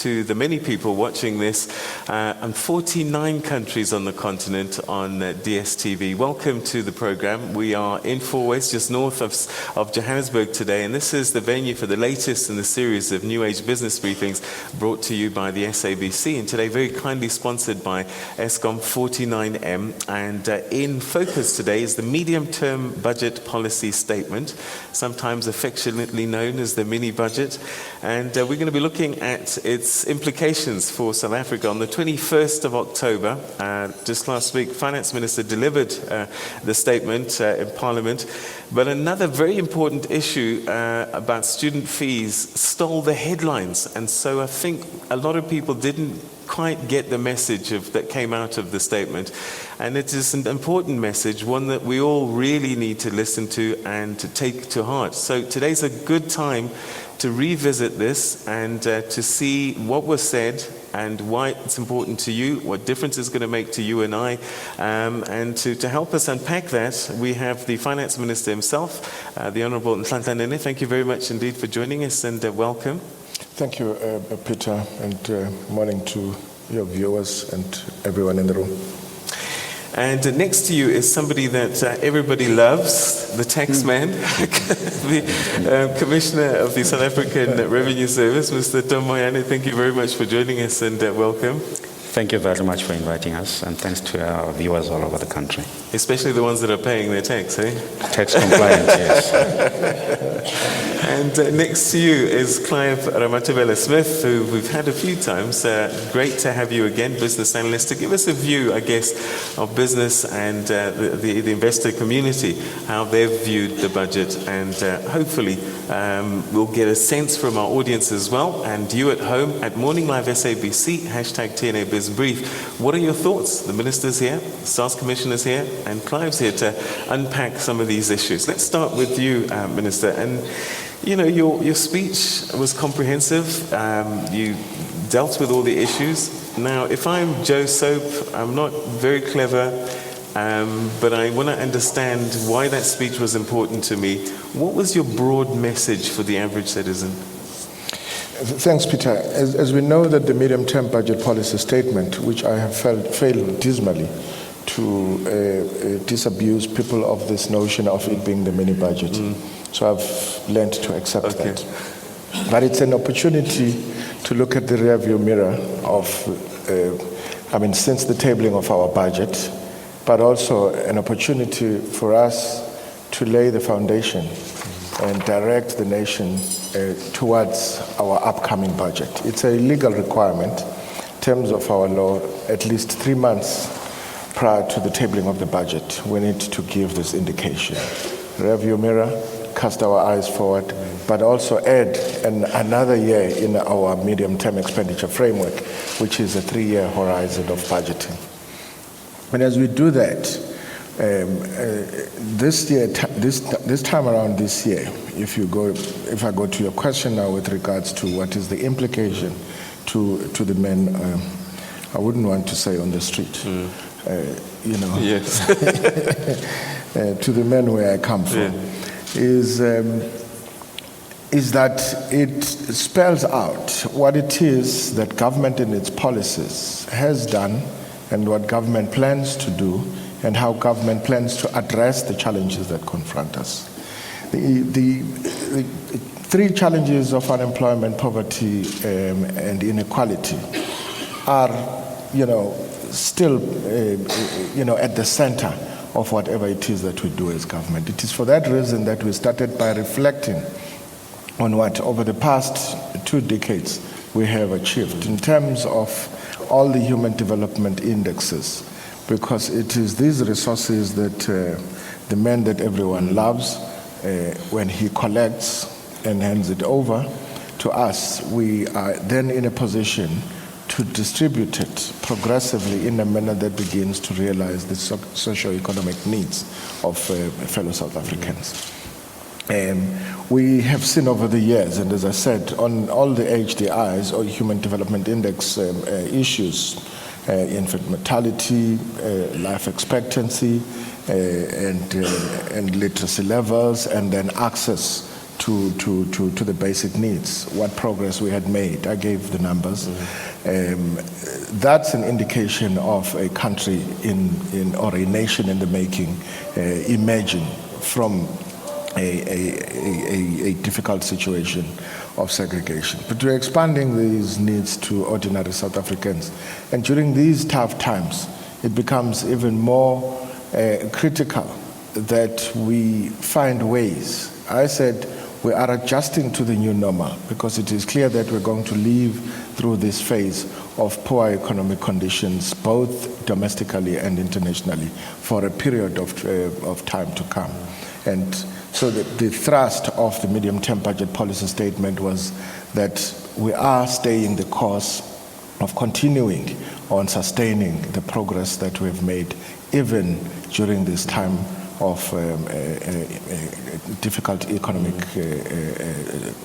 to the many people watching this and 49 countries on the continent on DSTV. Welcome to the program. We are in Fourways, just north of Johannesburg today, and this is the venue for the latest in the series of New Age business briefings brought to you by the SABC, and today very kindly sponsored by Eskom 49M. And in focus today is the medium-term budget policy statement, sometimes affectionately known as the mini budget, and we're going to be looking at its implications for South Africa. On the 21st of October, just last week, Finance Minister delivered the statement in Parliament, but another very important issue about student fees stole the headlines, and so I think a lot of people didn't quite get the message that came out of the statement. And it is an important message, one that we all really need to listen to and to take to heart. So today's a good time to revisit this and to see what was said and why it's important to you, what difference it's going to make to you and I. And to help us unpack that, we have the Finance Minister himself, the Honourable Nhlanhla Nene. Thank you very much indeed for joining us, and welcome. Thank you, Peter, and morning to your viewers and everyone in the room. And next to you is somebody that everybody loves, the tax man, the Commissioner of the South African Revenue Service, Mr. Tom Moyane. Thank you very much for joining us, and welcome. Thank you very much for inviting us, and thanks to our viewers all over the country. Especially the ones that are paying their tax, eh? Tax compliant, yes. And next to you is Clive Ramathabela-Smith, who we've had a few times. Great to have you again, business analyst, to give us a view, I guess, of business and the investor community, how they've viewed the budget, and hopefully we'll get a sense from our audience as well, and you at home at Morning Live SABC, hashtag TNA Biz Brief. What are your thoughts? The Minister's here, SARS Commissioner's here, and Clive's here to unpack some of these issues. Let's start with you, Minister. And you know, your speech was comprehensive. You dealt with all the issues. Now, if I'm Joe Soap, I'm not very clever, but I want to understand why that speech was important to me. What was your broad message for the average citizen? Thanks, Peter. As we know that the medium-term budget policy statement, which I have failed dismally to disabuse people of this notion of it being the mini budget. So I've learned to accept that. But it's an opportunity to look at the rearview mirror of, since the tabling of our budget, but also an opportunity for us to lay the foundation and direct the nation towards our upcoming budget. It's a legal requirement in terms of our law, at least 3 months prior to the tabling of the budget. We need to give this indication. Review mirror, cast our eyes forward, but also add another year in our medium-term expenditure framework, which is a 3-year horizon of budgeting. And as we do that, this time around this year, if I go to your question now with regards to what is the implication to the men, I wouldn't want to say on the street, Yes. to the men where I come from, is that it spells out what it is that government in its policies has done and what government plans to do and how government plans to address the challenges that confront us. The 3 challenges of unemployment, poverty, and inequality are, still, at the center of whatever it is that we do as government. It is for that reason that we started by reflecting on what, over the past 2 decades, we have achieved in terms of all the human development indexes, because it is these resources that the man that everyone loves, when he collects and hands it over to us, we are then in a position to distribute it progressively in a manner that begins to realize the socio-economic needs of fellow South Africans. We have seen over the years, and as I said, on all the HDIs, or Human Development Index issues, infant mortality, life expectancy, and literacy levels, and then access to the basic needs, what progress we had made. I gave the numbers. That's an indication of a country or a nation in the making, emerging from a difficult situation of segregation. But we're expanding these needs to ordinary South Africans. And during these tough times, it becomes even more critical that we find ways. I said we are adjusting to the new normal because it is clear that we're going to live through this phase of poor economic conditions, both domestically and internationally, for a period of time to come. And so the thrust of the medium-term budget policy statement was that we are staying the course of continuing on sustaining the progress that we've made, even during this time of difficult economic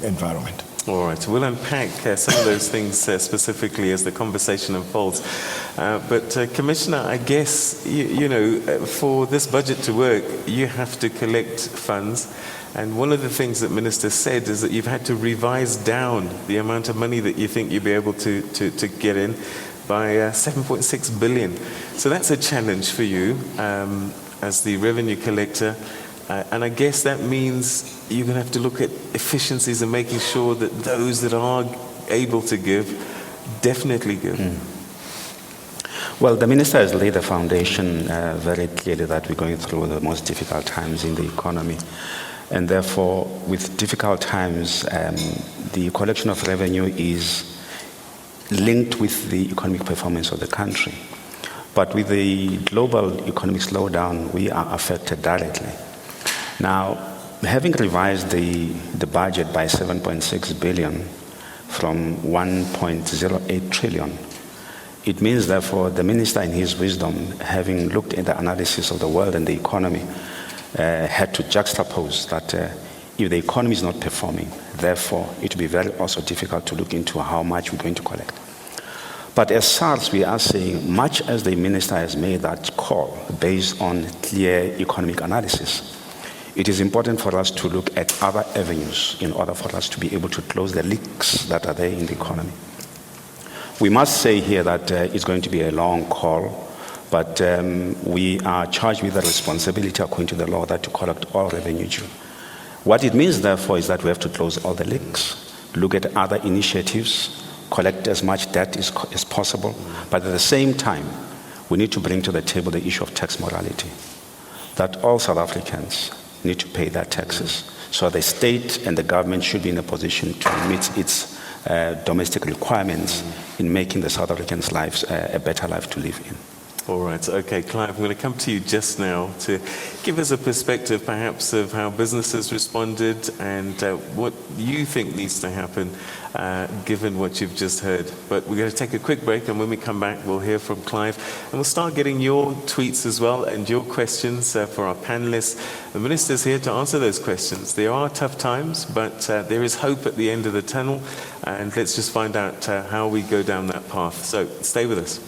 environment. All right, we'll unpack some of those things specifically as the conversation unfolds. But Commissioner, I guess, you know, for this budget to work, you have to collect funds. And one of the things that Minister said is that you've had to revise down the amount of money that you think you'll be able to get in by 7.6 billion. So that's a challenge for you as the revenue collector. And I guess that means you're going to have to look at efficiencies and making sure that those that are able to give definitely give. Well, the Minister has laid the foundation very clearly that we're going through the most difficult times in the economy. And therefore, with difficult times, the collection of revenue is linked with the economic performance of the country. But with the global economic slowdown, we are affected directly. Now, having revised the budget by 7.6 billion from 1.08 trillion, it means, therefore, the Minister in his wisdom, having looked at the analysis of the world and the economy, had to juxtapose that if the economy is not performing, therefore, it will be very also difficult to look into how much we're going to collect. But as SARS, we are saying, much as the Minister has made that call based on clear economic analysis, it is important for us to look at other avenues in order for us to be able to close the leaks that are there in the economy. We must say here that it's going to be a long call, but we are charged with the responsibility according to the law that to collect all revenue due. What it means, therefore, is that we have to close all the leaks, look at other initiatives, collect as much debt as possible, but at the same time, we need to bring to the table the issue of tax morality, that all South Africans need to pay their taxes. So the state and the government should be in a position to meet its domestic requirements in making the South Africans' lives a better life to live in. All right. Okay, Clive, I'm going to come to you just now to give us a perspective perhaps of how businesses responded and what you think needs to happen given what you've just heard. But we're going to take a quick break, and when we come back, we'll hear from Clive. And we'll start getting your tweets as well and your questions for our panelists. The Minister's here to answer those questions. There are tough times, but there is hope at the end of the tunnel. And let's just find out how we go down that path. So stay with us.